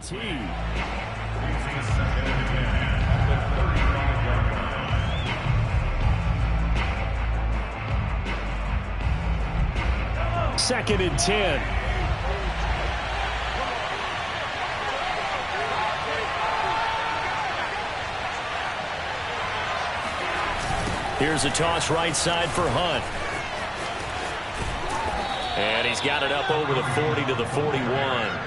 T. Second and 10. Here's a toss right side for Hunt. And he's got it up over the 40 to the 41.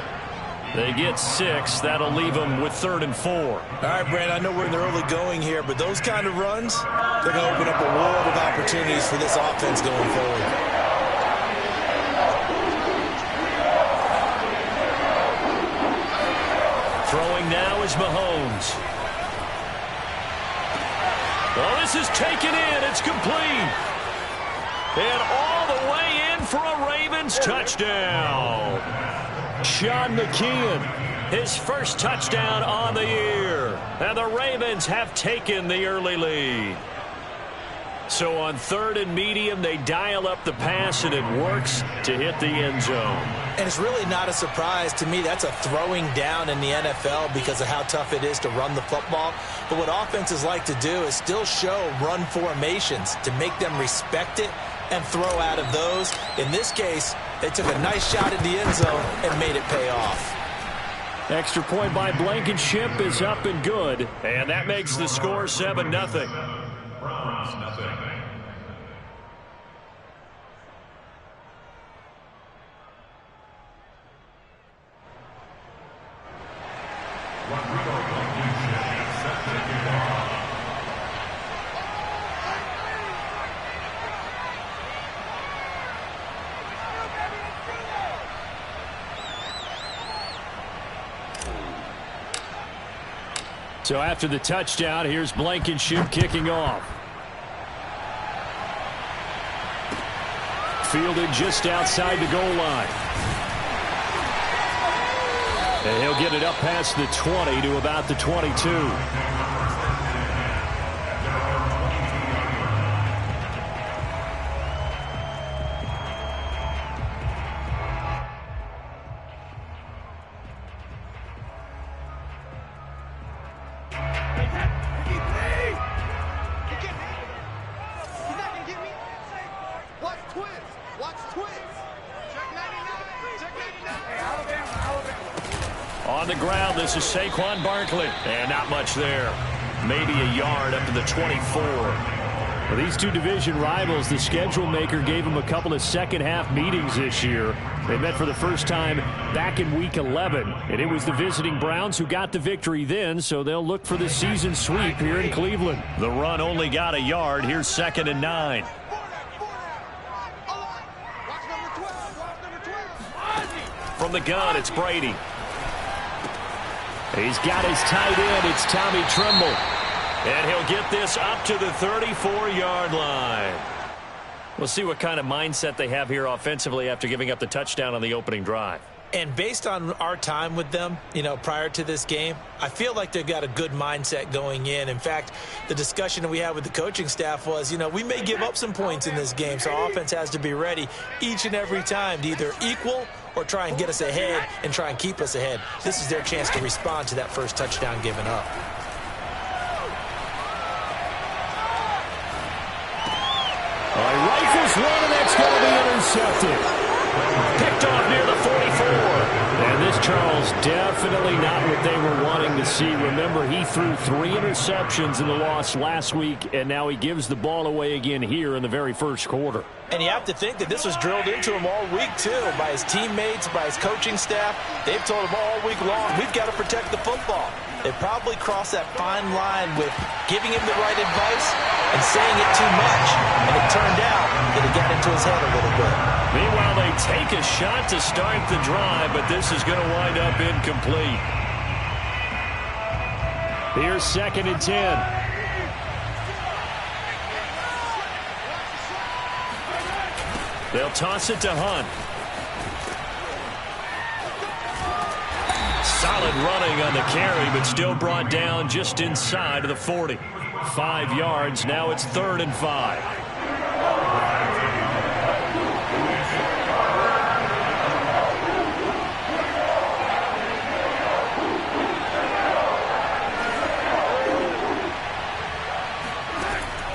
They get 6. That'll leave them with 3rd and 4. All right, Brand, I know we're in the early going here, but those kind of runs, they're going to open up a world of opportunities for this offense going forward. Throwing now is Mahomes. Well, this is taken in. It's complete. And all the way in for a Ravens touchdown. Sean McKeon, his first touchdown on the year. And the Ravens have taken the early lead. So on 3rd and medium, they dial up the pass, and it works to hit the end zone. And it's really not a surprise to me. That's a throwing down in the NFL because of how tough it is to run the football. But what offenses like to do is still show run formations to make them respect it and throw out of those. In this case, they took a nice shot at the end zone and made it pay off. Extra point by Blankenship is up and good. And that makes the score 7-0. So after the touchdown, here's Blankenship kicking off. Fielded just outside the goal line. And he'll get it up past the 20 to about the 22. On the ground, this is Saquon Barkley. And not much there. Maybe a yard up to the 24. Well, these two division rivals, the schedule maker gave them a couple of second-half meetings this year. They met for the first time back in Week 11. And it was the visiting Browns who got the victory then, so they'll look for the season sweep here in Cleveland. The run only got a yard. Here's 2nd and 9. From the gun, it's Brady. He's got his tight end. It's Tommy Tremble. And he'll get this up to the 34-yard line. We'll see what kind of mindset they have here offensively after giving up the touchdown on the opening drive. And based on our time with them, prior to this game, I feel like they've got a good mindset going in. In fact, the discussion that we had with the coaching staff was, we may give up some points in this game, so our offense has to be ready each and every time to either equal or try and get us ahead and try and keep us ahead. This is their chance to respond to that first touchdown given up. He rifles one, and that's going to be intercepted. Picked off near the 44. And this, Charles, definitely not what they were wanting to see. Remember, he threw 3 interceptions in the loss last week, and now he gives the ball away again here in the very first quarter. And you have to think that this was drilled into him all week, too, by his teammates, by his coaching staff. They've told him all week long, we've got to protect the football. They probably crossed that fine line with giving him the right advice and saying it too much. And it turned out that it got into his head a little bit. Meanwhile, they take a shot to start the drive, but this is going to wind up incomplete. Here's 2nd and 10. They'll toss it to Hunt. Solid running on the carry, but still brought down just inside of the 40. 5 yards. Now it's 3rd and 5.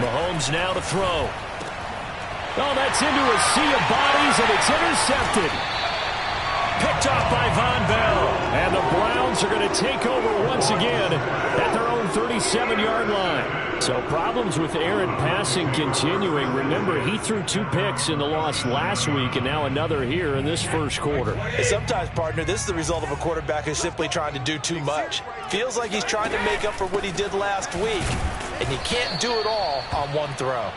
Mahomes now to throw. Oh, that's into a sea of bodies, and it's intercepted. Picked off by Von Bell. And the Browns are going to take over once again at their own 37-yard line. So problems with Aaron passing continuing. Remember, he threw 2 picks in the loss last week, and now another here in this first quarter. And sometimes, partner, this is the result of a quarterback who's simply trying to do too much. Feels like he's trying to make up for what he did last week, and you can't do it all on one throw.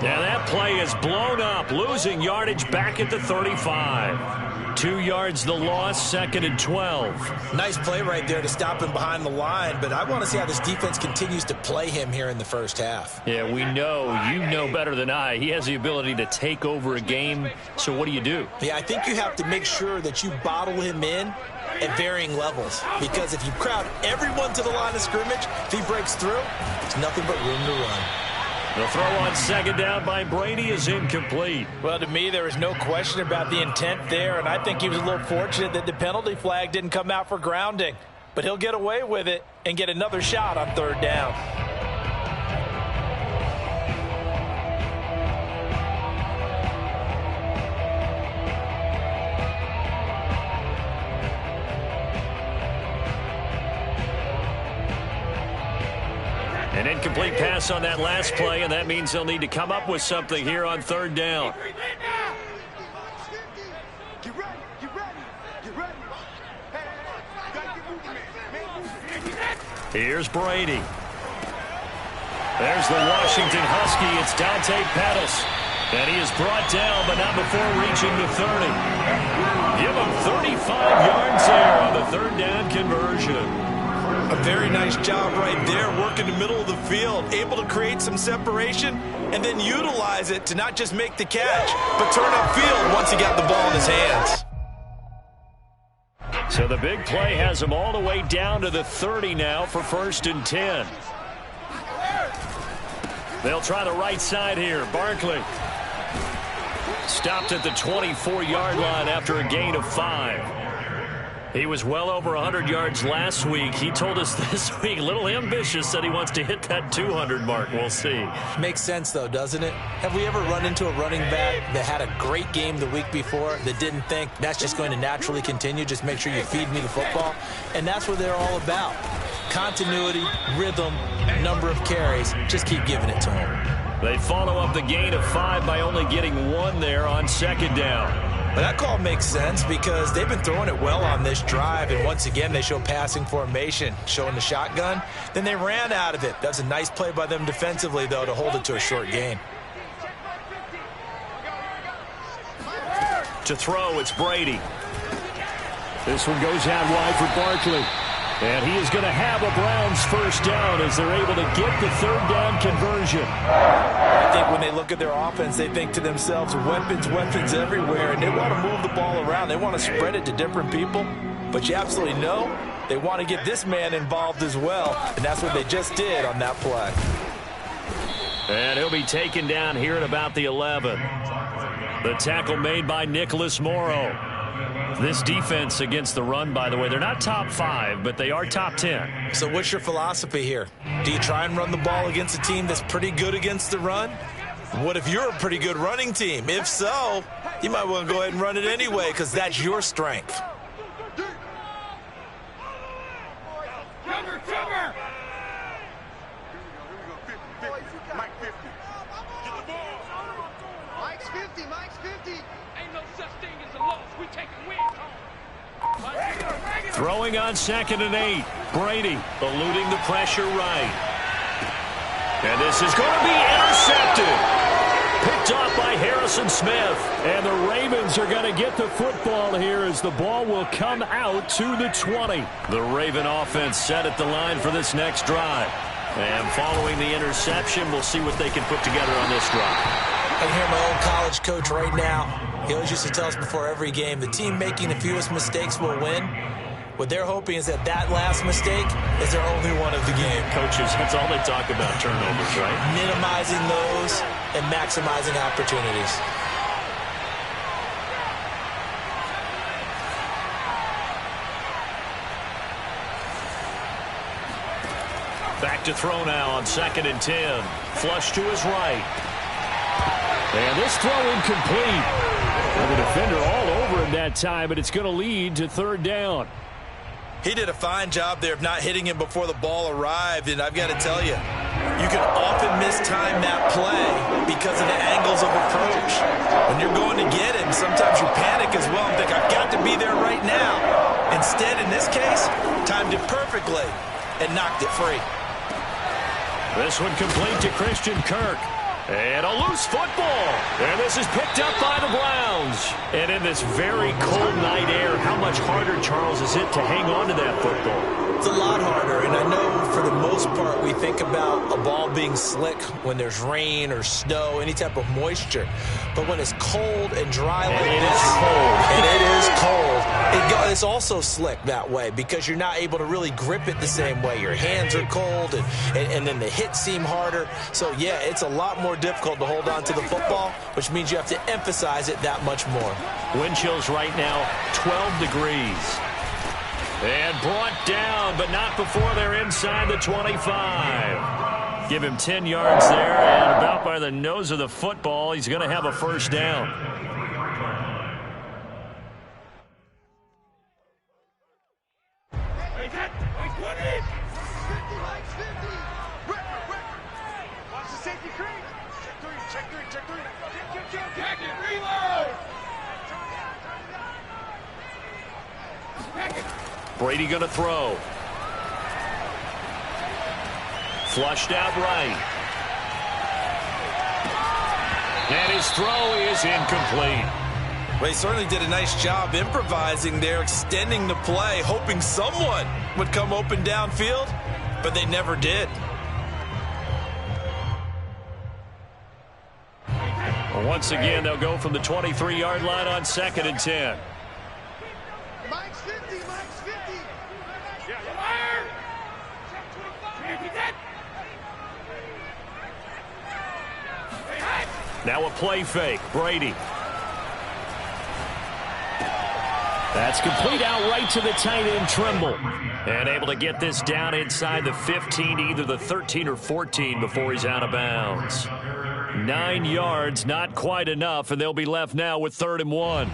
Yeah, that play is blown up, losing yardage back at the 35. 2 yards the loss, 2nd and 12. Nice play right there to stop him behind the line, but I want to see how this defense continues to play him here in the first half. Yeah, we know. You know better than I. He has the ability to take over a game, so what do you do? Yeah, I think you have to make sure that you bottle him in at varying levels, because if you crowd everyone to the line of scrimmage, if he breaks through, there's nothing but room to run. The throw on 2nd down by Brady is incomplete. Well, to me, there is no question about the intent there, and I think he was a little fortunate that the penalty flag didn't come out for grounding. But he'll get away with it and get another shot on 3rd down. An incomplete pass on that last play, and that means they'll need to come up with something here on 3rd down. Here's Brady. There's the Washington Husky. It's Dante Pettis. And he is brought down, but not before reaching the 30. Give him 35 yards there on the 3rd down conversion. A very nice job right there, working the middle of the field, able to create some separation and then utilize it to not just make the catch, but turn upfield once he got the ball in his hands. So the big play has him all the way down to the 30 now for 1st and 10. They'll try the right side here. Barkley stopped at the 24-yard line after a gain of 5. He was well over 100 yards last week. He told us this week, a little ambitious, said he wants to hit that 200 mark. We'll see. Makes sense, though, doesn't it? Have we ever run into a running back that had a great game the week before that didn't think that's just going to naturally continue? Just make sure you feed me the football. And that's what they're all about. Continuity, rhythm, number of carries. Just keep giving it to him. They follow up the gain of 5 by only getting 1 there on 2nd down. But that call makes sense because they've been throwing it well on this drive, and once again they show passing formation, showing the shotgun. Then they ran out of it. That's a nice play by them defensively, though, to hold it to a short gain. To throw, it's Brady. This one goes out wide for Barkley. And he is going to have a Browns 1st down as they're able to get the 3rd down conversion. I think when they look at their offense, they think to themselves, weapons, weapons everywhere, and they want to move the ball around. They want to spread it to different people. But you absolutely know they want to get this man involved as well, and that's what they just did on that play. And he'll be taken down here at about the 11. The tackle made by Nicholas Morrow. This defense against the run, by the way, they're not top 5, but they are top 10. So what's your philosophy here? Do you try and run the ball against a team that's pretty good against the run? What if you're a pretty good running team? If so, you might want to go ahead and run it anyway because that's your strength. Throwing on 2nd and 8. Brady eluding the pressure right. And this is going to be intercepted. Picked off by Harrison Smith. And the Ravens are going to get the football here as the ball will come out to the 20. The Raven offense set at the line for this next drive. And following the interception, we'll see what they can put together on this drive. I can hear my old college coach right now. He always used to tell us before every game, the team making the fewest mistakes will win. What they're hoping is that last mistake is their only one of the game. Coaches, that's all they talk about, turnovers, right? Minimizing those and maximizing opportunities. Back to throw now on 2nd and 10. Flush to his right. And this throw incomplete. And the defender all over him that time, but it's going to lead to 3rd down. He did a fine job there of not hitting him before the ball arrived, and I've got to tell you, you can often mistime that play because of the angles of approach. When you're going to get him, sometimes you panic as well and think, I've got to be there right now. Instead, in this case, timed it perfectly and knocked it free. This one complete to Christian Kirk. And a loose football. And this is picked up by the Browns. And in this very cold night air, how much harder, Charles, is it to hang on to that football? It's a lot harder, and I know for the most part we think about a ball being slick when there's rain or snow, any type of moisture. But when it's cold and dry like this, and it is cold, it's also slick that way because you're not able to really grip it the same way. Your hands are cold, and then the hits seem harder. So, yeah, it's a lot more difficult to hold on to the football, which means you have to emphasize it that much more. Wind chills right now, 12 degrees. And brought down, but not before they're inside the 25. Give him 10 yards there, and about by the nose of the football, he's going to have a 1st down. Brady going to throw. Flushed out right. And his throw is incomplete. Well, he certainly did a nice job improvising there, extending the play, hoping someone would come open downfield, but they never did. Well, once again, they'll go from the 23-yard line on 2nd and 10. Now a play fake. Brady. That's complete out right to the tight end, Trimble. And able to get this down inside the 15, either the 13 or 14 before he's out of bounds. 9 yards, not quite enough, and they'll be left now with 3rd and 1.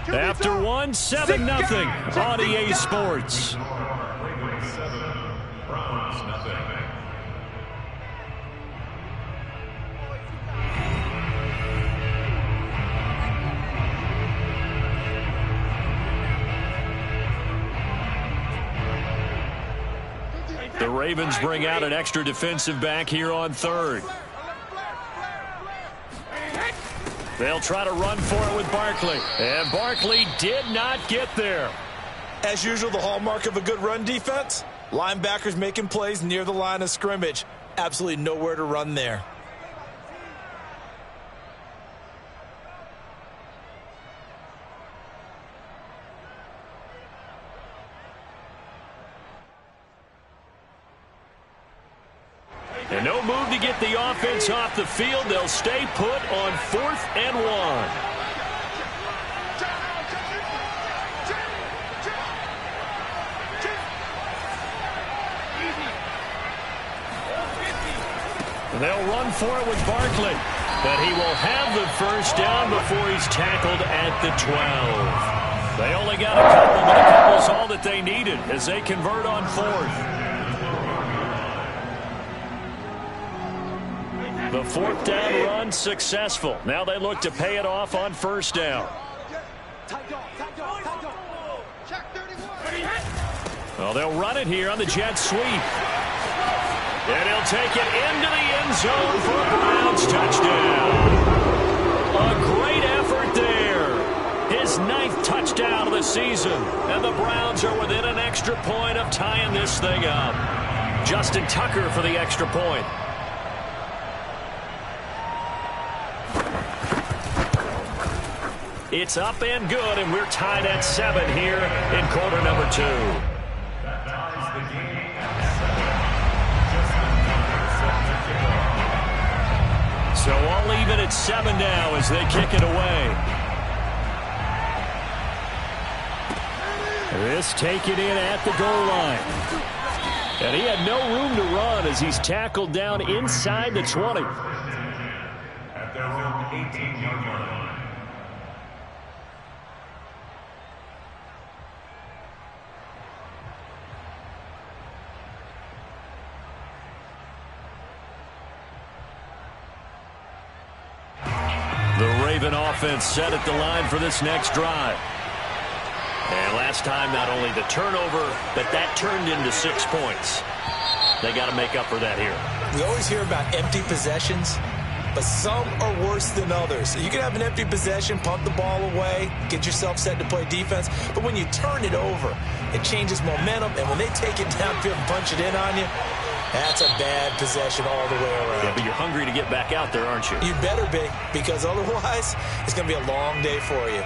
After 1, 7-0 on EA Sports. The Ravens bring out an extra defensive back here on 3rd. They'll try to run for it with Barkley. And Barkley did not get there. As usual, the hallmark of a good run defense, linebackers making plays near the line of scrimmage. Absolutely nowhere to run there. And no move to get the offense off the field. They'll stay put on 4th and 1. They'll run for it with Barkley. But he will have the 1st down before he's tackled at the 12. They only got a couple, but a couple's all that they needed as they convert on 4th. The 4th down run successful. Now they look to pay it off on 1st down. Well, they'll run it here on the jet sweep. And he'll take it into the end zone for a Browns touchdown. A great effort there. His 9th touchdown of the season. And the Browns are within an extra point of tying this thing up. Justin Tucker for the extra point. It's up and good, and we're tied at 7 here in quarter number 2. So all even at 7 now as they kick it away. This taken in at the goal line. And he had no room to run as he's tackled down inside the 20. At their own 18-yard line. The Raven offense set at the line for this next drive. And last time, not only the turnover, but that turned into 6 points. They got to make up for that here. We always hear about empty possessions, but some are worse than others. You can have an empty possession, punt the ball away, get yourself set to play defense, but when you turn it over, it changes momentum, and when they take it downfield and punch it in on you, that's a bad possession all the way around. Yeah, but you're hungry to get back out there, aren't you? You better be, because otherwise, it's going to be a long day for you.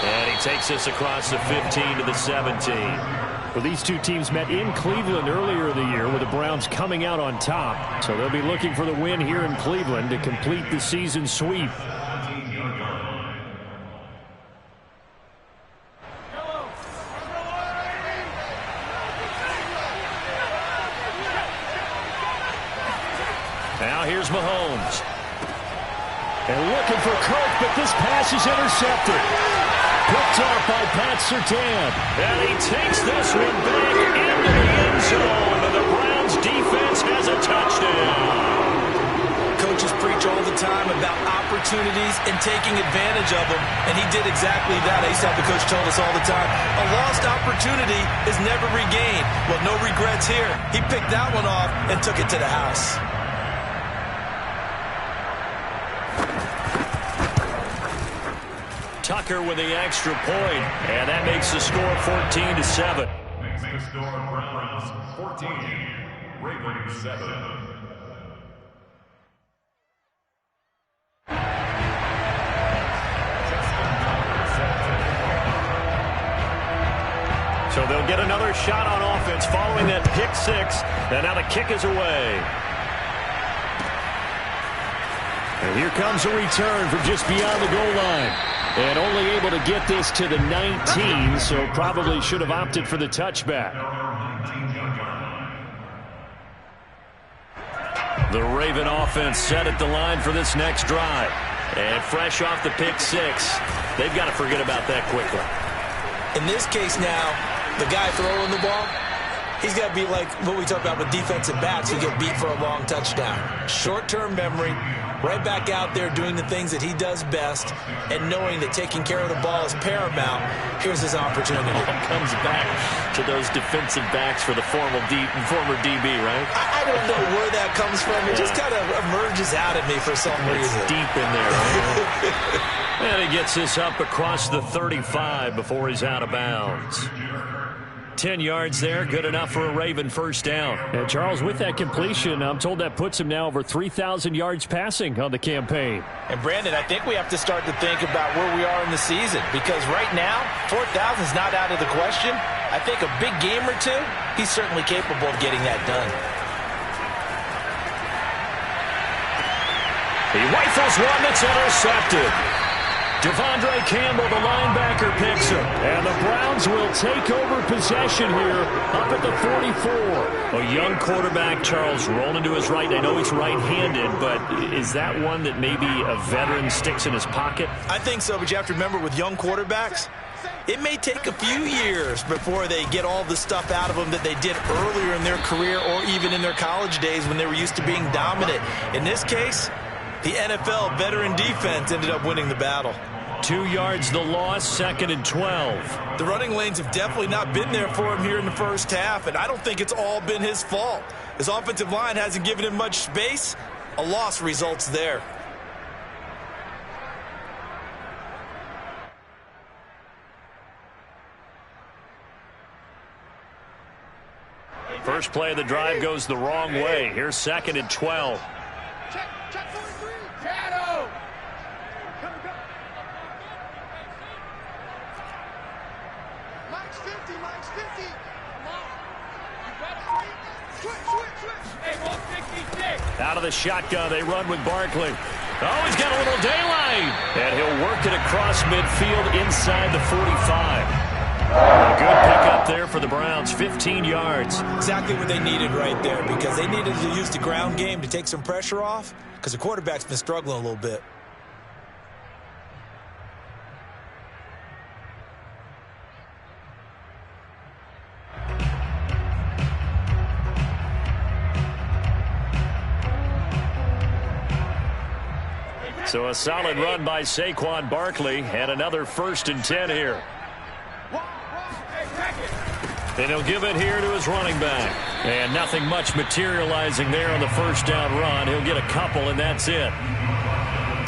And he takes us across the 15 to the 17. Well, these two teams met in Cleveland earlier in the year with the Browns coming out on top. So they'll be looking for the win here in Cleveland to complete the season sweep. Now here's Mahomes. And looking for Kirk, but this pass is intercepted. Picked off by Pat Surtain. And he takes this one back into the end zone. And the Browns defense has a touchdown. Coaches preach all the time about opportunities and taking advantage of them, and he did exactly that. I used to have the coach told us all the time, a lost opportunity is never regained. Well, no regrets here. He picked that one off and took it to the house. Tucker with the extra point, and that makes the score 14-7. Makes the score Browns 14, Ravens 7. So they'll get another shot on offense following that pick six, and now the kick is away. And here comes a return from just beyond the goal line. And only able to get this to the 19, so probably should have opted for the touchback. The Raven offense set at the line for this next drive. And fresh off the pick six, they've got to forget about that quickly. In this case now, the guy throwing the ball, he's got to be like what we talk about with defensive backs who get beat for a long touchdown. Short-term memory, right back out there doing the things that he does best, and knowing that taking care of the ball is paramount. Here's his opportunity. Comes back to those defensive backs for the former DB, right? I don't know where that comes from. It just kind of emerges out at me for some reason. It's deep in there. Right? And he gets this up across the 35 before he's out of bounds. 10 yards there, good enough for a Raven first down. And Charles, with that completion, I'm told that puts him now over 3,000 yards passing on the campaign. And Brandon, I think we have to start to think about where we are in the season, because right now, 4,000 is not out of the question. I think a big game or two, he's certainly capable of getting that done. He rifles one that's intercepted. Devondre Campbell, the linebacker, picks him. And the Browns will take over possession here up at the 44. A young quarterback, Charles, rolling to his right. I know he's right-handed, but is that one that maybe a veteran sticks in his pocket? I think so, but you have to remember with young quarterbacks, it may take a few years before they get all the stuff out of them that they did earlier in their career or even in their college days when they were used to being dominant. In this case, the NFL veteran defense ended up winning the battle. 2 yards the loss, 2nd and 12. The running lanes have definitely not been there for him here in the first half, and I don't think it's all been his fault. His offensive line hasn't given him much space. A loss results there. First play of the drive goes the wrong way. Here's 2nd and 12. Out of the shotgun, they run with Barkley. Oh, he's got a little daylight. And he'll work it across midfield inside the 45. A good pickup there for the Browns, 15 yards. Exactly what they needed right there, because they needed to use the ground game to take some pressure off, because the quarterback's been struggling a little bit. So a solid run by Saquon Barkley, and another 1st and 10 here. And he'll give it here to his running back. And nothing much materializing there on the 1st down run. He'll get a couple, and that's it.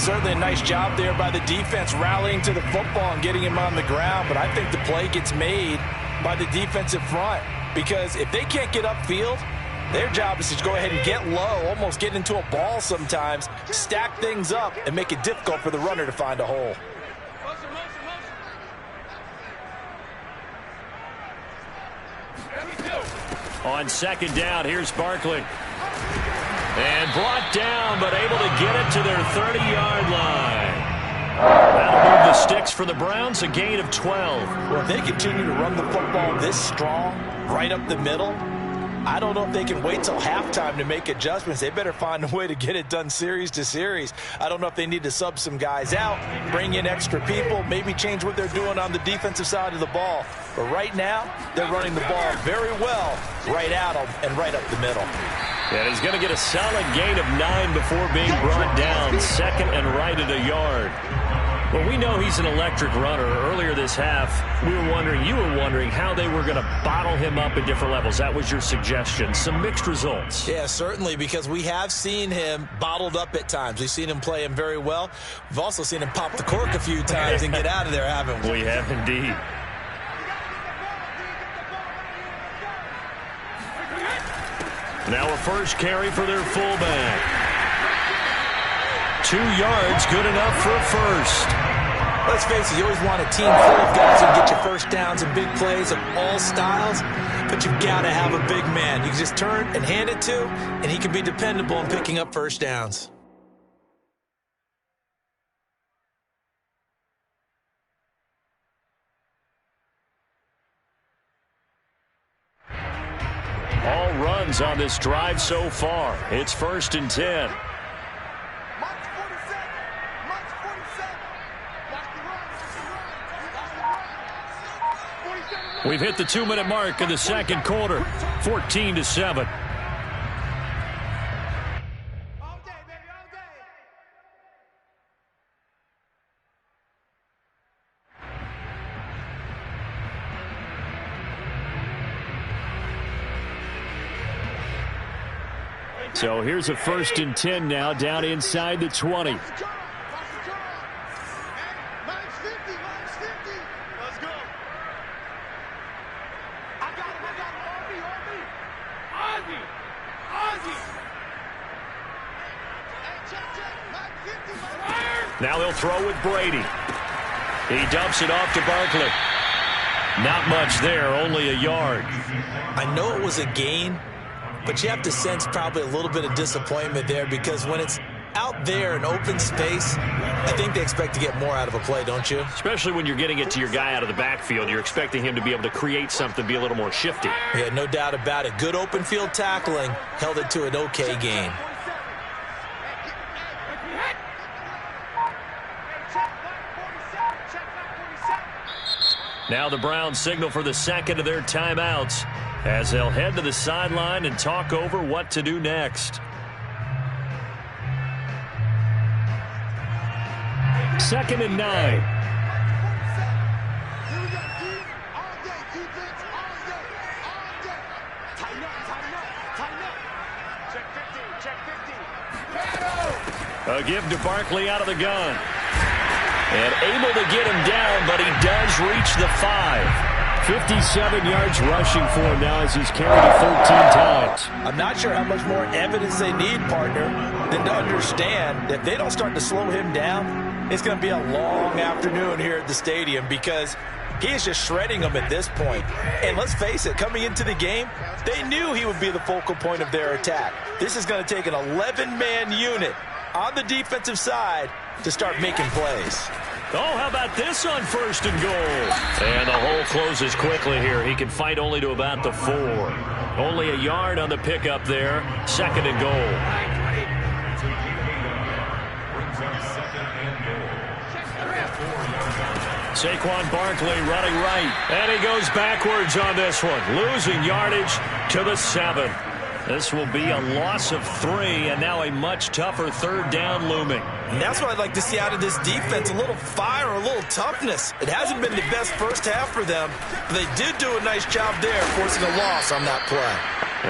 Certainly a nice job there by the defense rallying to the football and getting him on the ground. But I think the play gets made by the defensive front, because if they can't get upfield, their job is to go ahead and get low, almost get into a ball sometimes, stack things up, and make it difficult for the runner to find a hole. On 2nd down, here's Barkley. And brought down, but able to get it to their 30-yard line. That'll move the sticks for the Browns, a gain of 12. Well, if they continue to run the football this strong, right up the middle, I don't know if they can wait till halftime to make adjustments. They better find a way to get it done series to series. I don't know if they need to sub some guys out, bring in extra people, maybe change what they're doing on the defensive side of the ball. But right now, they're running the ball very well right out and right up the middle. And he's going to get a solid gain of 9 before being brought down, 2nd and right at a yard. Well, we know he's an electric runner. Earlier this half, you were wondering how they were going to bottle him up at different levels. That was your suggestion. Some mixed results. Yeah, certainly, because we have seen him bottled up at times. We've seen him play him very well. We've also seen him pop the cork a few times and get out of there, haven't we? We have indeed. Now a first carry for their fullback. 2 yards, good enough for a first. Let's face it, you always want a team full of guys who can get you first downs and big plays of all styles, but you've got to have a big man you can just turn and hand it to, and he can be dependable in picking up first downs. All runs on this drive so far. It's 1st and 10. We've hit the 2-minute mark in the 2nd quarter, 14-7. So here's a 1st and 10 now, down inside the 20. Now they'll throw with Brady. He dumps it off to Barkley. Not much there, only a yard. I know it was a gain, but you have to sense probably a little bit of disappointment there, because when it's out there in open space, I think they expect to get more out of a play, don't you? Especially when you're getting it to your guy out of the backfield. You're expecting him to be able to create something, be a little more shifty. Yeah, no doubt about it. Good open field tackling, held it to an okay gain. Now the Browns signal for the 2nd of their timeouts as they'll head to the sideline and talk over what to do next. 2nd and 9. A give to Barkley out of the gun. And able to get him down, but he does reach the 5. 57 yards rushing for him now as he's carried it 13 times. I'm not sure how much more evidence they need, partner, than to understand that if they don't start to slow him down, it's going to be a long afternoon here at the stadium, because He is just shredding them at this point. And let's face it, coming into the game, they knew he would be the focal point of their attack. This is going to take an 11-man unit on the defensive side to start making plays. Oh, how about this on first and goal? And the hole closes quickly here. He can fight only to about the 4. Only a yard on the pickup there. Second and goal. Saquon Barkley running right. And he goes backwards on this one. Losing yardage to the 7. This will be a loss of 3, and now a much tougher third down looming. And that's what I'd like to see out of this defense, a little fire, a little toughness. It hasn't been the best first half for them, but they did do a nice job there, forcing a loss on that play.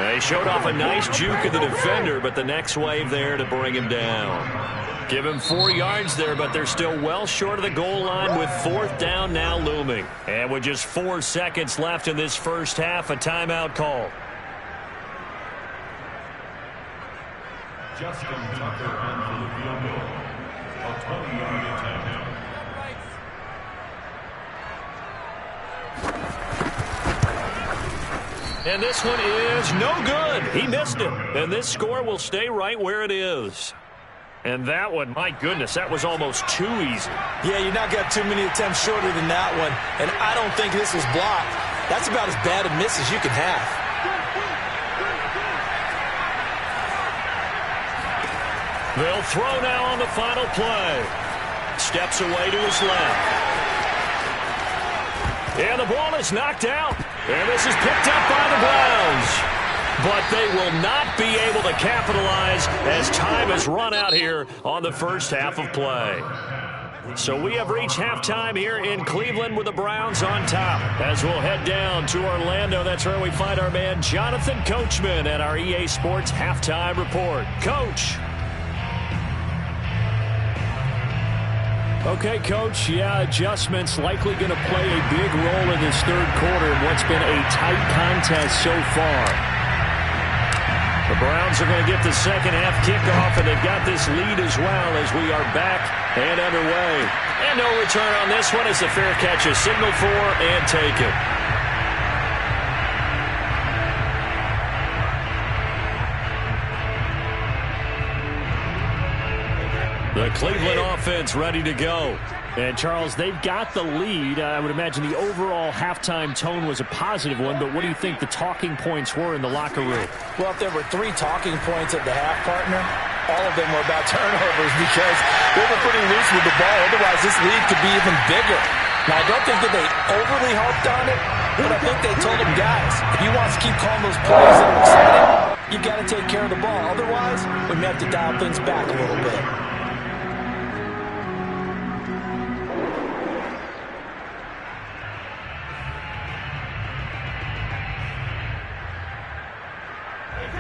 They showed off a nice juke of the defender, but the next wave there to bring him down. Give him 4 yards there, but they're still well short of the goal line with fourth down now looming. And with just 4 seconds left in this first half, a timeout call. Justin Tucker on for the field goal. A 20-yard attempt. And this one is no good. He missed it. And this score will stay right where it is. And that one, my goodness, that was almost too easy. Yeah, you're not got too many attempts shorter than that one. And I don't think this was blocked. That's about as bad a miss as you can have. They'll throw now on the final play. Steps away to his left. And the ball is knocked out. And this is picked up by the Browns. But they will not be able to capitalize as time has run out here on the first half of play. So we have reached halftime here in Cleveland with the Browns on top. As we'll head down to Orlando, that's where we find our man Jonathan Coachman at our EA Sports Halftime Report. Coach. Okay, Coach, adjustments likely going to play a big role in this third quarter in what's been a tight contest so far. The Browns are going to get the second half kickoff, and they've got this lead as well as we are back and underway. And no return on this one as the fair catch is signaled for and taken. The Cleveland offense ready to go. And, Charles, they've got the lead. I would imagine the overall halftime tone was a positive one, but what do you think the talking points were in the locker room? Well, if there were 3 talking points at the half, partner, all of them were about turnovers because they were pretty loose with the ball. Otherwise, this lead could be even bigger. Now, I don't think that they overly harped on it, but I think they told them, guys, if you want to keep calling those plays that are exciting, you've got to take care of the ball. Otherwise, we may have to dial things back a little bit.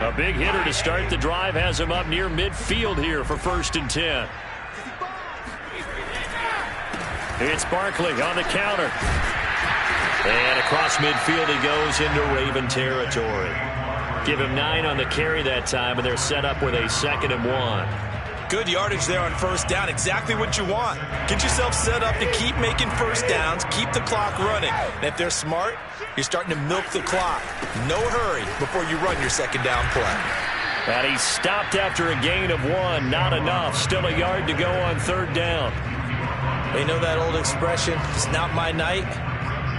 A big hitter to start the drive has him up near midfield here for 1st and 10. It's Barkley on the counter. And across midfield he goes into Raven territory. Give him 9 on the carry that time, and they're set up with a 2nd and 1. Good yardage there on first down. Exactly what you want. Get yourself set up to keep making first downs, keep the clock running. And if they're smart, you're starting to milk the clock. No hurry before you run your second down play. And he stopped after a gain of 1. Not enough. Still a yard to go on 3rd down. You know that old expression, it's not my night?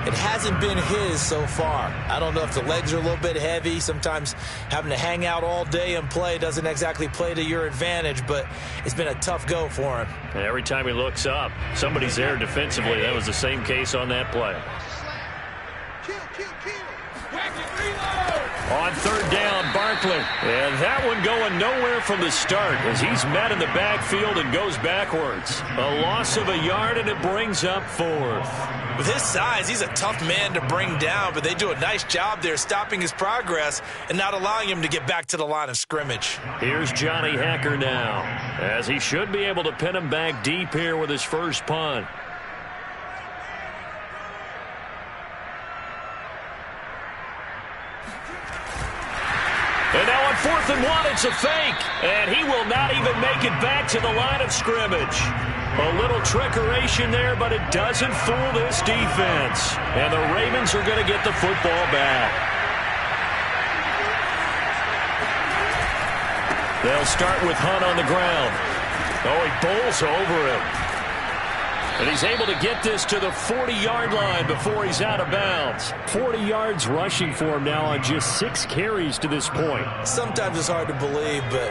It hasn't been his so far. I don't know if the legs are a little bit heavy. Sometimes having to hang out all day and play doesn't exactly play to your advantage, but it's been a tough go for him. And every time he looks up, somebody's there defensively. That was the same case on that play. On 3rd down, Barkley. And that one going nowhere from the start as he's met in the backfield and goes backwards. A loss of a yard, and it brings up 4th. With his size, he's a tough man to bring down, but they do a nice job there stopping his progress and not allowing him to get back to the line of scrimmage. Here's Johnny Hacker now, as he should be able to pin him back deep here with his first punt. And now on 4th and 1, it's a fake. And he will not even make it back to the line of scrimmage. A little trickeration there, but it doesn't fool this defense. And the Ravens are going to get the football back. They'll start with Hunt on the ground. Oh, he bowls over him. And he's able to get this to the 40-yard line before he's out of bounds. 40 yards rushing for him now on just 6 carries to this point. Sometimes it's hard to believe, but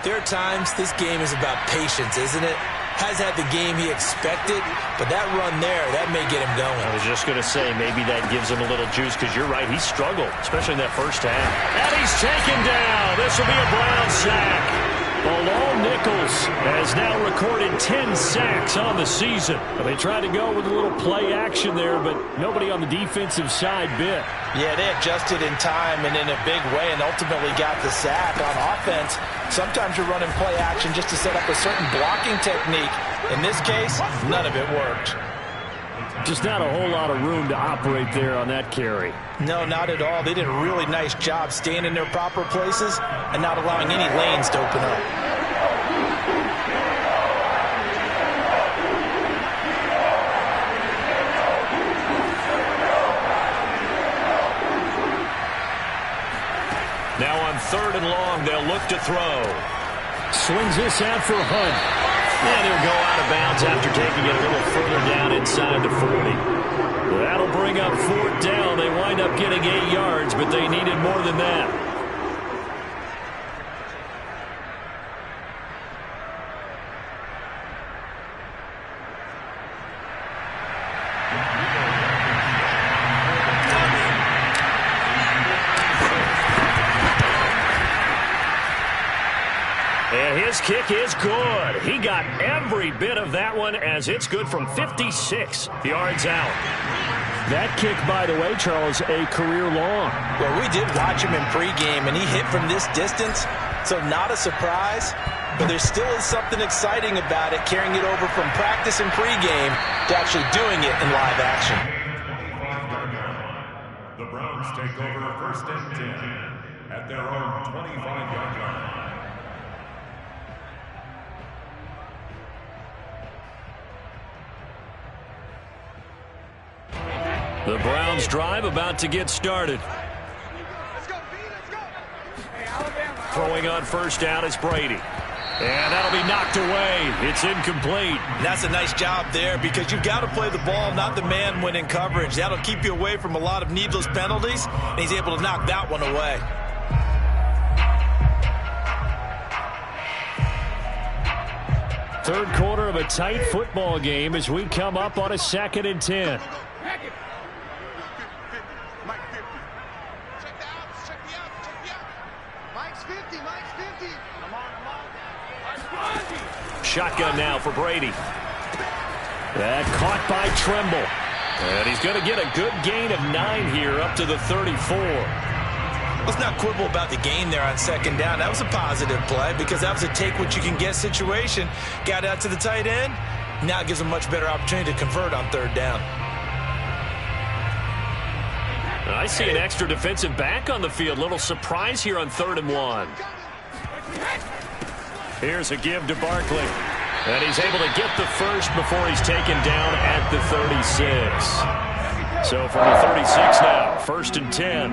there are times this game is about patience, isn't it? Has had the game he expected, but that run there, that may get him going. I was just going to say, maybe that gives him a little juice, because you're right, he struggled, especially in that first half. And he's taken down. This will be a Brown sack. Bilal Nichols has now recorded 10 sacks on the season. They tried to go with a little play action there, but nobody on the defensive side bit. Yeah, they adjusted in time and in a big way and ultimately got the sack. On offense, sometimes you're running play action just to set up a certain blocking technique. In this case, none of it worked. Just not a whole lot of room to operate there on that carry. No, not at all. They did a really nice job staying in their proper places and not allowing any lanes to open up. Now on 3rd and long, they'll look to throw. Swings this out for Hunt. And he'll go out of bounds after taking it a little further down inside the 40. That'll bring up 4th down. They wind up getting 8 yards, but they needed more than that. And his kick is good. He got every bit of that one as it's good from 56 yards out. That kick, by the way, Charles, a career long. Well, we did watch him in pregame, and he hit from this distance, so not a surprise. But there still is something exciting about it, carrying it over from practice and pregame to actually doing it in live action. The Browns take over 1st and 10 at their own 25-yard line. The Browns drive about to get started. Throwing on 1st down is Brady. And that'll be knocked away. It's incomplete. That's a nice job there because you've got to play the ball, not the man when in coverage. That'll keep you away from a lot of needless penalties, and he's able to knock that one away. Third quarter of a tight football game as we come up on a 2nd and 10. Shotgun now for Brady. That caught by Tremble. And he's going to get a good gain of 9 here up to the 34. Let's not quibble about the gain there on 2nd down. That was a positive play because that was a take-what-you-can-get situation. Got out to the tight end. Now it gives him a much better opportunity to convert on 3rd down. I see an extra defensive back on the field. Little surprise here on 3rd and 1. Here's a give to Barkley. And he's able to get the first before he's taken down at the 36. So from the 36 now, 1st and 10.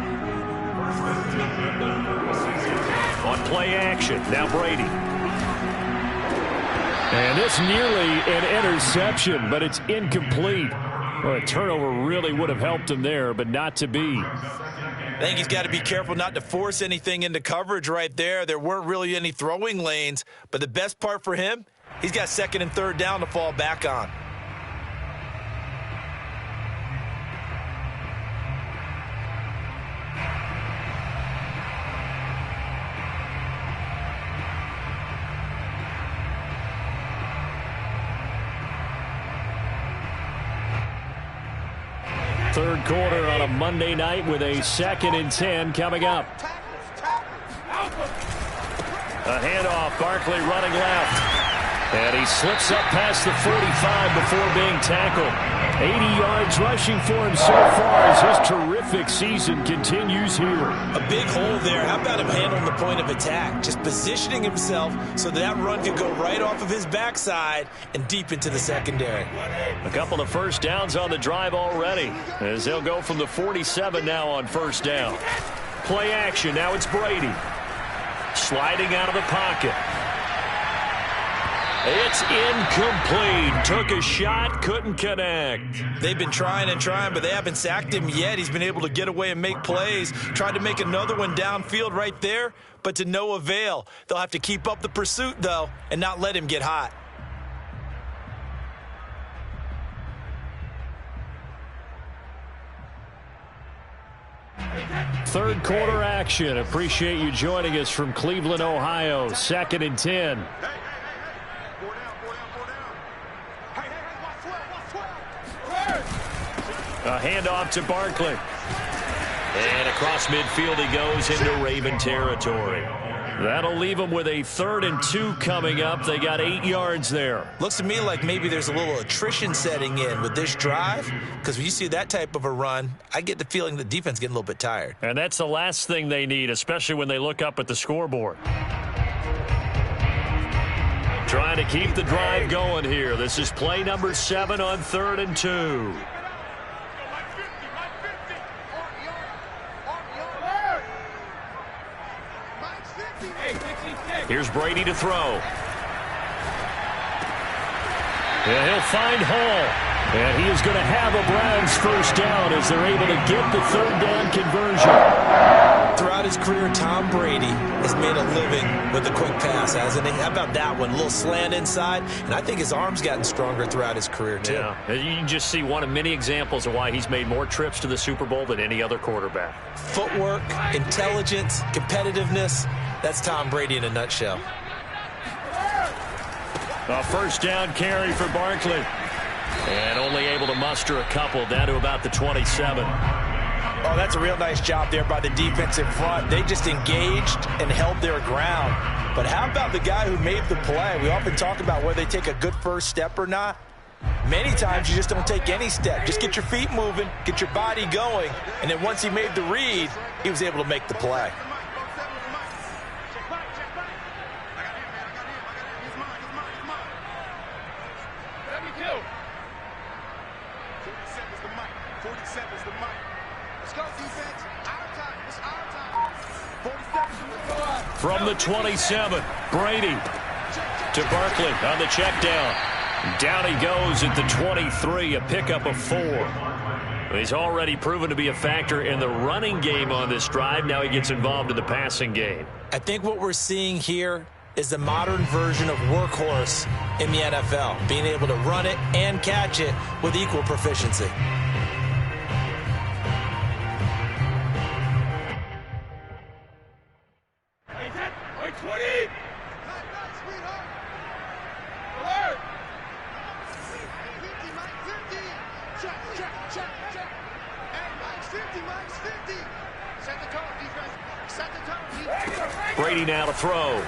On play action, now Brady. And it's nearly an interception, but it's incomplete. Well, a turnover really would have helped him there, but not to be. I think he's got to be careful not to force anything into coverage right there. There weren't really any throwing lanes, but the best part for him, he's got 2nd and 3rd down to fall back on. Third quarter on a Monday night with a 2nd and 10 coming up. A handoff, Barkley running left. And he slips up past the 45 before being tackled. 80 yards rushing for him so far as his terrific season continues here. A big hole there. How about him handling the point of attack? Just positioning himself so that run could go right off of his backside and deep into the secondary. A couple of first downs on the drive already, as they'll go from the 47 now on first down. Play action. Now it's Brady. Sliding out of the pocket. It's incomplete. Took a shot, couldn't connect. They've been trying and trying, but they haven't sacked him yet. He's been able to get away and make plays. Tried to make another one downfield right there, but to no avail. They'll have to keep up the pursuit, though, and not let him get hot. Third quarter action. Appreciate you joining us from Cleveland, Ohio. 2nd and 10. A handoff to Barkley. And across midfield he goes into Raven territory. That'll leave them with a 3rd and 2 coming up. They got 8 yards there. Looks to me like maybe there's a little attrition setting in with this drive, because when you see that type of a run, I get the feeling the defense getting a little bit tired. And that's the last thing they need, especially when they look up at the scoreboard. Trying to keep the drive going here. This is play number 7 on 3rd and 2. Here's Brady to throw. And he'll find Hall. And he is going to have a Browns first down as they're able to get the 3rd down conversion. Throughout his career, Tom Brady has made a living with the quick pass, hasn't he? How about that one? A little slant inside, and I think his arm's gotten stronger throughout his career, too. Yeah, you can just see one of many examples of why he's made more trips to the Super Bowl than any other quarterback. Footwork, intelligence, competitiveness, that's Tom Brady in a nutshell. A first down carry for Barkley. And only able to muster a couple down to about the 27. Oh, that's a real nice job there by the defense in front. They just engaged and held their ground. But how about the guy who made the play? We often talk about whether they take a good first step or not. Many times you just don't take any step. Just get your feet moving, get your body going, and then once he made the read, he was able to make the play. From the 27, Brady to Barkley on the check down. Down he goes at the 23, a pickup of 4. He's already proven to be a factor in the running game on this drive. Now he gets involved in the passing game. I think what we're seeing here is the modern version of workhorse in the NFL, being able to run it and catch it with equal proficiency. Brady now to throw.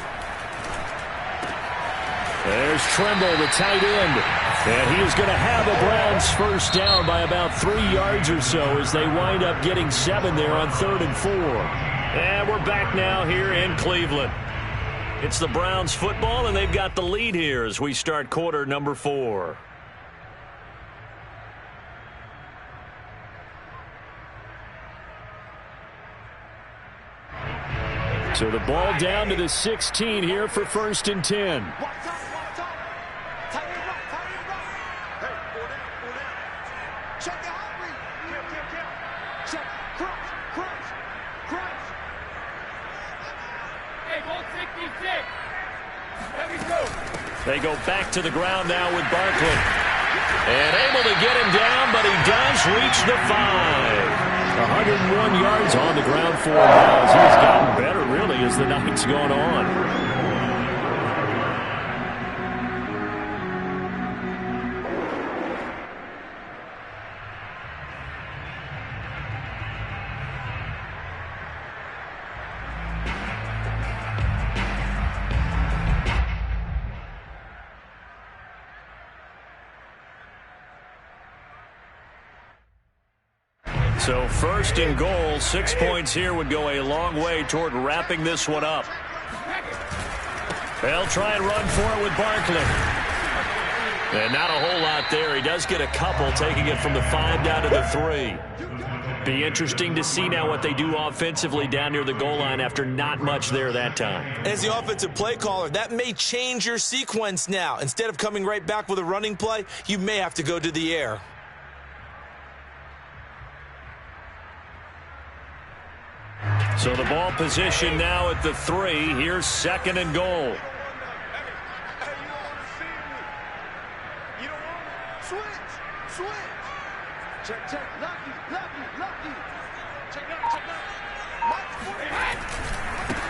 There's Trimble, the tight end. And he is going to have a Browns first down by about 3 yards or so as they wind up getting 7 there on 3rd and 4. And we're back now here in Cleveland. It's the Browns football, and they've got the lead here as we start quarter number 4. So the ball down to the 16 here for 1st and 10. They go back to the ground now with Barkley. And able to get him down, but he does reach the 5. 101 yards on the ground for him now as he's gotten better, really, as the night's gone on. So first and goal, 6 points here would go a long way toward wrapping this one up. They'll try and run for it with Barkley. And not a whole lot there. He does get a couple, taking it from the 5 down to the 3. Be interesting to see now what they do offensively down near the goal line after not much there that time. As the offensive play caller, that may change your sequence now. Instead of coming right back with a running play, you may have to go to the air. So the ball position now at the 3. Here's second and goal.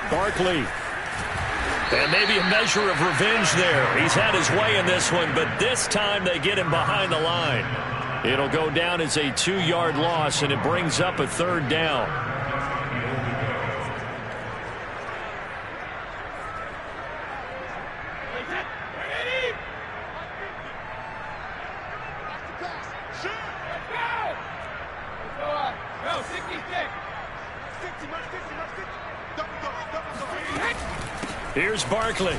Barkley. And maybe a measure of revenge there. He's had his way in this one, but this time they get him behind the line. It'll go down as a 2-yard loss, and it brings up a 3rd down. Here's Barkley.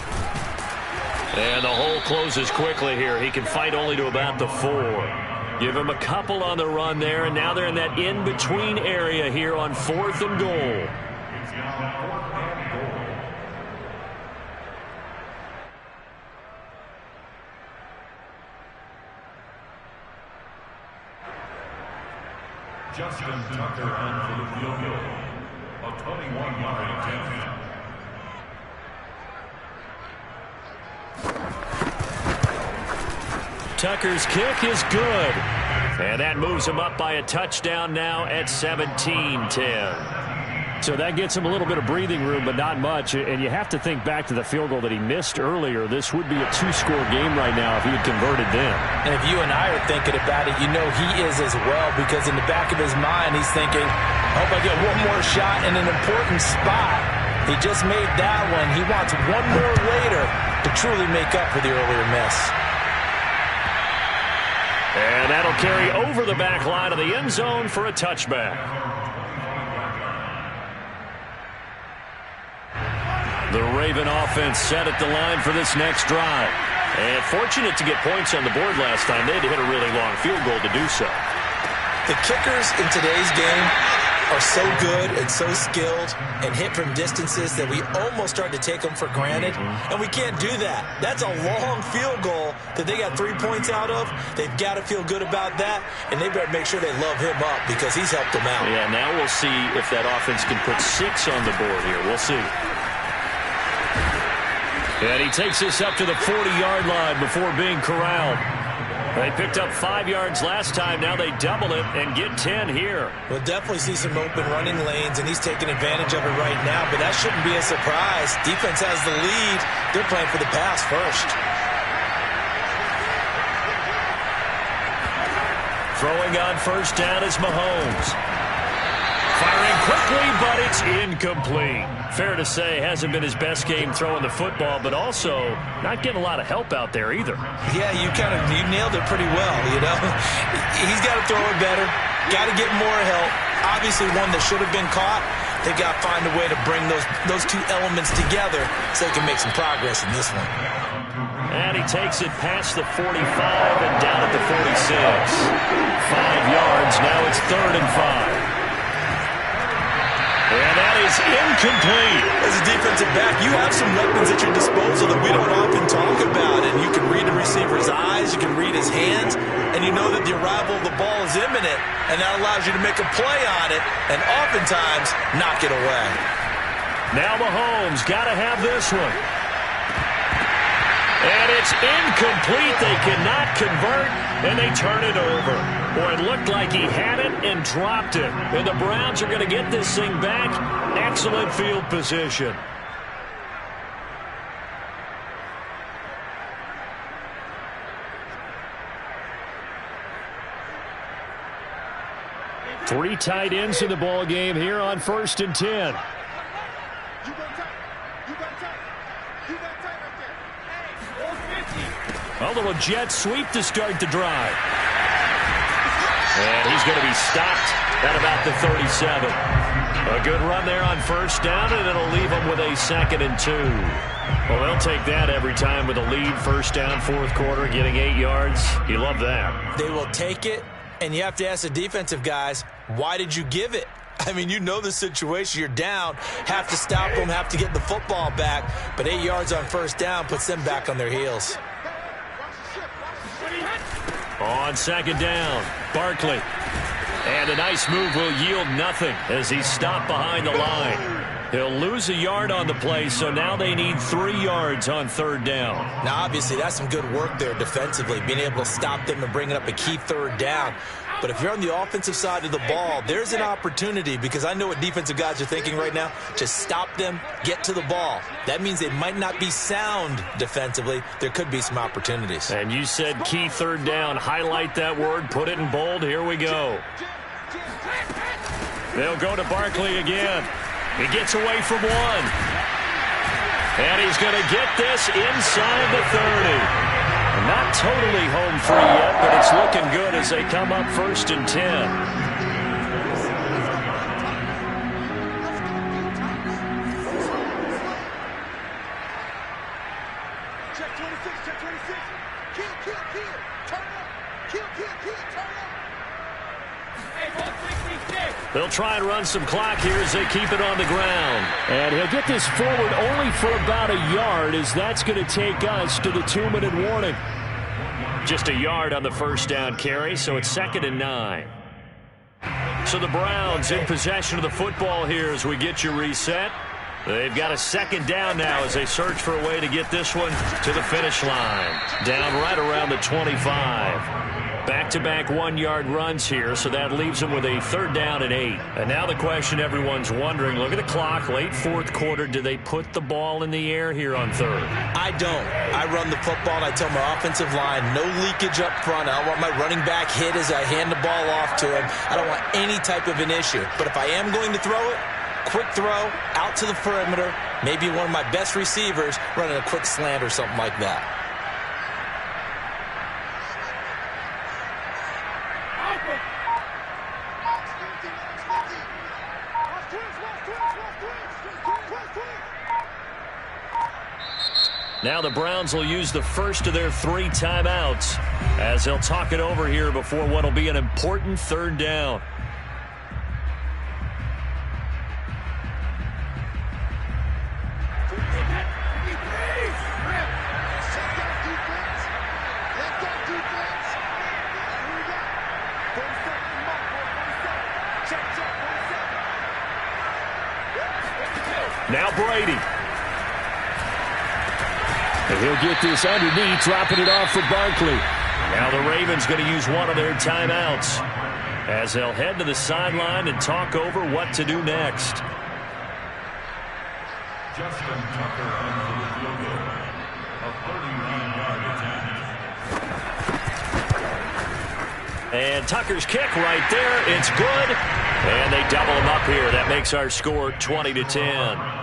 And the hole closes quickly here. He can fight only to about the 4. Give him a couple on the run there, and now they're in that in-between area here on 4th and goal. Justin Tucker on for the field goal. A 21-yard attempt. Tucker's kick is good. And that moves him up by a touchdown now at 17-10. So that gets him a little bit of breathing room, but not much. And you have to think back to the field goal that he missed earlier. This would be a 2-score game right now if he had converted then. And if you and I are thinking about it, you know he is as well, because in the back of his mind, he's thinking, I hope I get one more shot in an important spot. He just made that one. He wants one more later to truly make up for the earlier miss. And that'll carry over the back line of the end zone for a touchback. The Raven offense set at the line for this next drive. And fortunate to get points on the board last time. They had to hit a really long field goal to do so. The kickers in today's game are so good and so skilled and hit from distances that we almost start to take them for granted. And we can't do that. That's a long field goal that they got 3 points out of. They've got to feel good about that, and they better make sure they love him up because he's helped them out. Yeah, now we'll see if that offense can put 6 on the board here. We'll see. And he takes this up to the 40-yard line before being corralled. They picked up 5 yards last time. Now they double it and get 10 here. We'll definitely see some open running lanes, and he's taking advantage of it right now, but that shouldn't be a surprise. Defense has the lead. They're playing for the pass first. Throwing on first down is Mahomes. Firing quickly, but it's incomplete. Fair to say, hasn't been his best game throwing the football, but also not getting a lot of help out there either. Yeah, you nailed it pretty well, you know. He's got to throw it better, got to get more help. Obviously one that should have been caught. They got to find a way to bring those two elements together so they can make some progress in this one. And he takes it past the 45 and down at the 46. 5 yards, now it's 3rd and 5. And that is incomplete. As a defensive back, you have some weapons at your disposal that we don't often talk about. And you can read the receiver's eyes, you can read his hands, and you know that the arrival of the ball is imminent, and that allows you to make a play on it and oftentimes knock it away. Now Mahomes got to have this one. And it's incomplete. They cannot convert, and they turn it over. Boy, it looked like he had it and dropped it. And the Browns are going to get this thing back. Excellent field position. Three tight ends in the ball game here on 1st and 10. A little jet sweep to start the drive. And he's going to be stopped at about the 37. A good run there on first down, and it'll leave them with a 2nd and 2. Well, they'll take that every time with a lead, first down, fourth quarter, getting 8 yards. You love that. They will take it, and you have to ask the defensive guys, why did you give it? I mean, you know the situation. You're down, have to stop them, have to get the football back, but 8 yards on first down puts them back on their heels. On second down, Barkley. And a nice move will yield nothing as he's stopped behind the line. He'll lose a yard on the play, so now they need 3 yards on third down. Now, obviously, that's some good work there defensively, being able to stop them and bringing up a key third down. But if you're on the offensive side of the ball, there's an opportunity, because I know what defensive guys are thinking right now. Just stop them, get to the ball. That means they might not be sound defensively. There could be some opportunities. And you said key third down. Highlight that word, put it in bold. Here we go. They'll go to Barkley again. He gets away from one. And he's going to get this inside the 30. Not totally home free yet, but it's looking good as they come up 1st and 10. They'll try and run some clock here as they keep it on the ground. And he'll get this forward only for about a yard, as that's going to take us to the 2-minute warning. Just a yard on the first down carry, so it's 2nd and 9. So the Browns in possession of the football here as we get you reset. They've got a 2nd down now as they search for a way to get this one to the finish line. Down right around the 25. Back-to-back 1-yard runs here, so that leaves them with a 3rd down and 8. And now the question everyone's wondering, look at the clock, late fourth quarter, do they put the ball in the air here on third? I don't. I run the football, and I tell my offensive line, no leakage up front. I don't want my running back hit as I hand the ball off to him. I don't want any type of an issue. But if I am going to throw it, quick throw, out to the perimeter, maybe one of my best receivers running a quick slant or something like that. Now the Browns will use the first of their 3 timeouts as they'll talk it over here before what will be an important 3rd down. Now Brady. And he'll get this underneath, dropping it off for Barkley. Now the Ravens going to use one of their timeouts as they'll head to the sideline and talk over what to do next. Justin Tucker on for the field goal. A 39-yard attempt. And Tucker's kick right there. It's good. And they double him up here. That makes our score 20-10.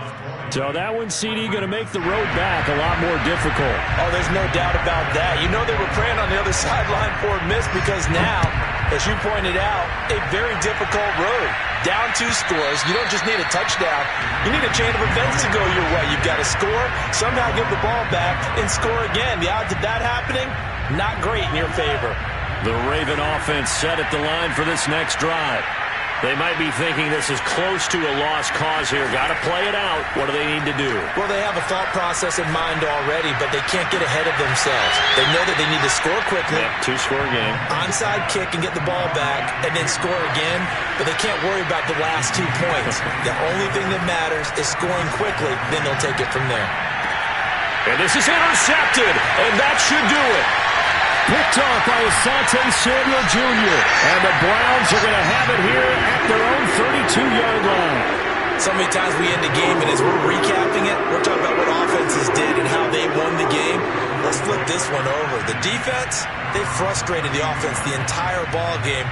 So that one, CD, going to make the road back a lot more difficult. Oh, there's no doubt about that. You know they were praying on the other sideline for a miss, because now, as you pointed out, a very difficult road. Down 2 scores. You don't just need a touchdown. You need a chain of events to go your way. You've got to score, somehow give the ball back, and score again. The odds of that happening, not great in your favor. The Raven offense set at the line for this next drive. They might be thinking this is close to a lost cause here. Got to play it out. What do they need to do? Well, they have a thought process in mind already, but they can't get ahead of themselves. They know that they need to score quickly. Yeah, 2-score game. Onside kick and get the ball back, and then score again. But they can't worry about the last 2 points. The only thing that matters is scoring quickly. Then they'll take it from there. And this is intercepted, and that should do it. Picked off by Asante Samuel Jr. And the Browns are going to have it here at their own 32-yard line. So many times we end the game, and as we're recapping it, we're talking about what offenses did and how they won the game. Let's flip this one over. The defense, they frustrated the offense the entire ball game.